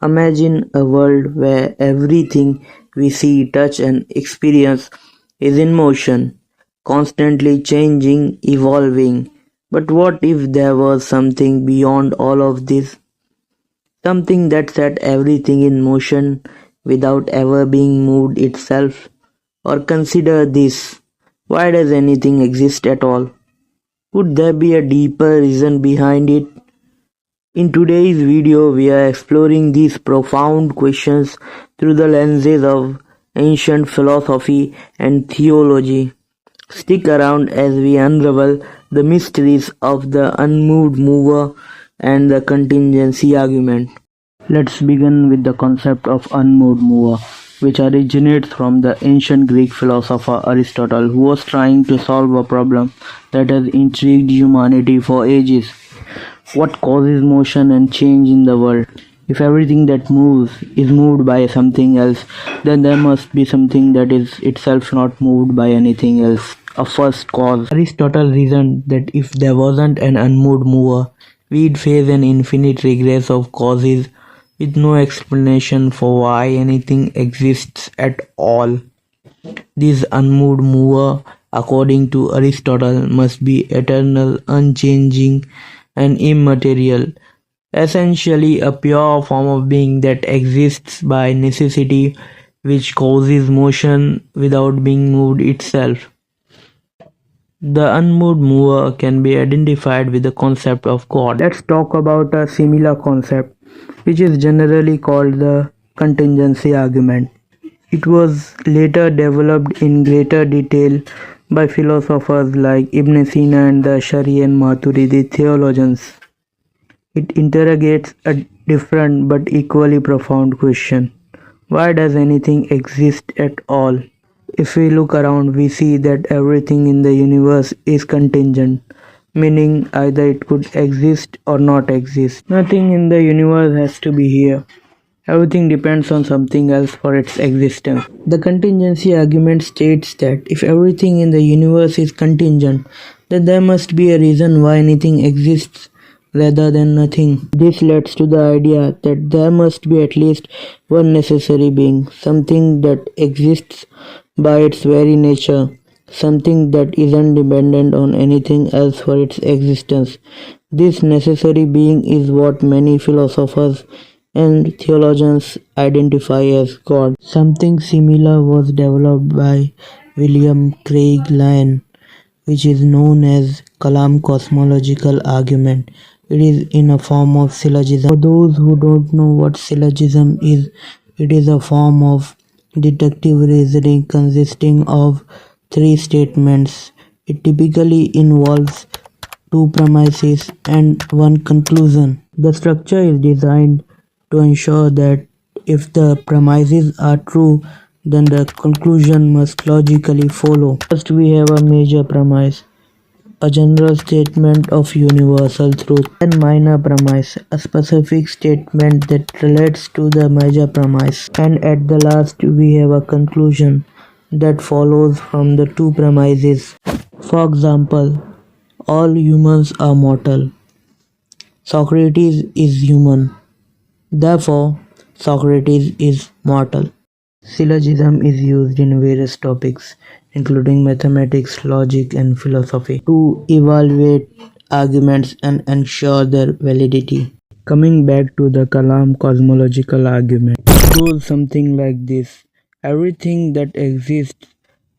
Imagine a world where everything we see, touch, and experience is in motion, constantly changing, evolving. But what if there was something beyond all of this? Something that set everything in motion without ever being moved itself? Or consider this: why does anything exist at all? Could there be a deeper reason behind it? In today's video, we are exploring these profound questions through the lenses of ancient philosophy and theology. Stick around as we unravel the mysteries of the unmoved mover and the contingency argument. Let's begin with the concept of unmoved mover, which originates from the ancient Greek philosopher Aristotle, who was trying to solve a problem that has intrigued humanity for ages. What causes motion and change in the world? If everything that moves is moved by something else, then there must be something that is itself not moved by anything else, a first cause. Aristotle reasoned that if there wasn't an unmoved mover, we'd face an infinite regress of causes with no explanation for why anything exists at all. This unmoved mover, according to Aristotle, must be eternal, unchanging, and immaterial, essentially a pure form of being that exists by necessity, which causes motion without being moved itself. The unmoved mover can be identified with the concept of God. Let's talk about a similar concept, which is generally called the contingency argument. It was later developed in greater detail by philosophers like Ibn Sina and the Ash'ari and Maturidi theologians. It interrogates a different but equally profound question: why does anything exist at all? If we look around, we see that everything in the universe is contingent, meaning either it could exist or not exist. Nothing in the universe has to be here. Everything depends on something else for its existence. The contingency argument states that if everything in the universe is contingent, then there must be a reason why anything exists rather than nothing. This leads to the idea that there must be at least one necessary being, something that exists by its very nature, something that isn't dependent on anything else for its existence. This necessary being is what many philosophers and theologians identify as God. Something similar was developed by William Craig Lyon, which is known as Kalam Cosmological Argument. It is in a form of syllogism. For those who don't know what syllogism is, it is a form of deductive reasoning consisting of three statements. It typically involves two premises and one conclusion. The structure is designed to ensure that if the premises are true, then the conclusion must logically follow. First, we have a major premise, a general statement of universal truth, and minor premise, a specific statement that relates to the major premise, and at the last we have a conclusion that follows from the two premises. For example, all humans are mortal. Socrates is human. Therefore, Socrates is mortal. Syllogism is used in various topics, including mathematics, logic, and philosophy, to evaluate arguments and ensure their validity. Coming back to the Kalam cosmological argument, it goes something like this: everything that exists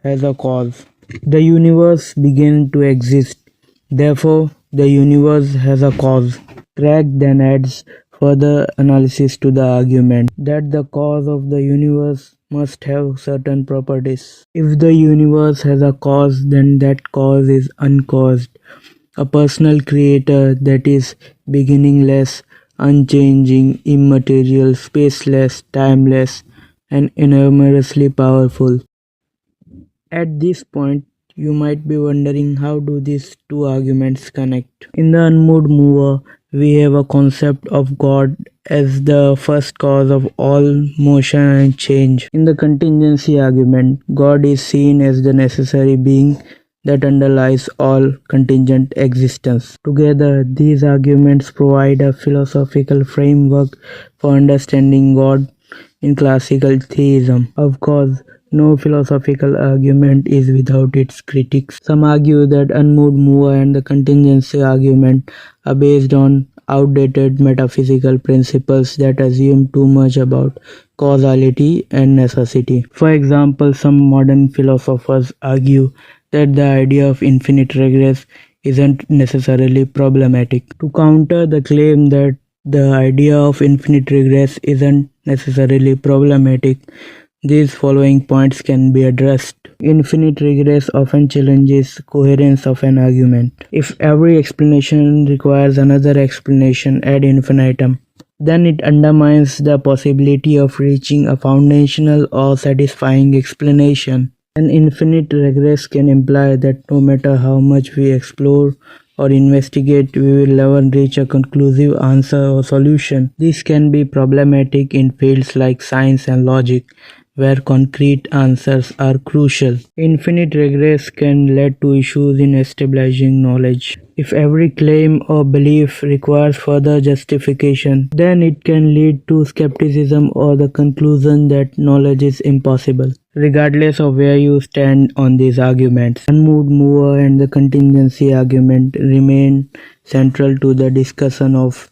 has a cause. The universe began to exist. Therefore, the universe has a cause. Craig then adds further analysis to the argument that the cause of the universe must have certain properties. If the universe has a cause, then that cause is uncaused, a personal creator that is beginningless, unchanging, immaterial, spaceless, timeless, and enormously powerful. At this point, you might be wondering, how do these two arguments connect? In the unmoved mover, we have a concept of God as the first cause of all motion and change. In the contingency argument, God is seen as the necessary being that underlies all contingent existence. Together, these arguments provide a philosophical framework for understanding God in classical theism. Of course, no philosophical argument is without its critics. Some argue that unmoved mover and the contingency argument are based on outdated metaphysical principles that assume too much about causality and necessity. For example, some modern philosophers argue that the idea of infinite regress isn't necessarily problematic. To counter the claim that the idea of infinite regress isn't necessarily problematic, these following points can be addressed. Infinite regress often challenges coherence of an argument. If every explanation requires another explanation ad infinitum, then it undermines the possibility of reaching a foundational or satisfying explanation. An infinite regress can imply that no matter how much we explore or investigate, we will never reach a conclusive answer or solution. This can be problematic in fields like science and logic, where concrete answers are crucial. Infinite regress can lead to issues in establishing knowledge. If every claim or belief requires further justification, then it can lead to skepticism or the conclusion that knowledge is impossible. Regardless of where you stand on these arguments, unmoved mover and the contingency argument remain central to the discussion of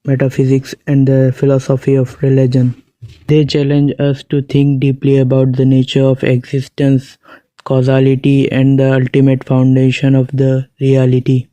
metaphysics and the philosophy of religion. They challenge us to think deeply about the nature of existence, causality, and the ultimate foundation of the reality.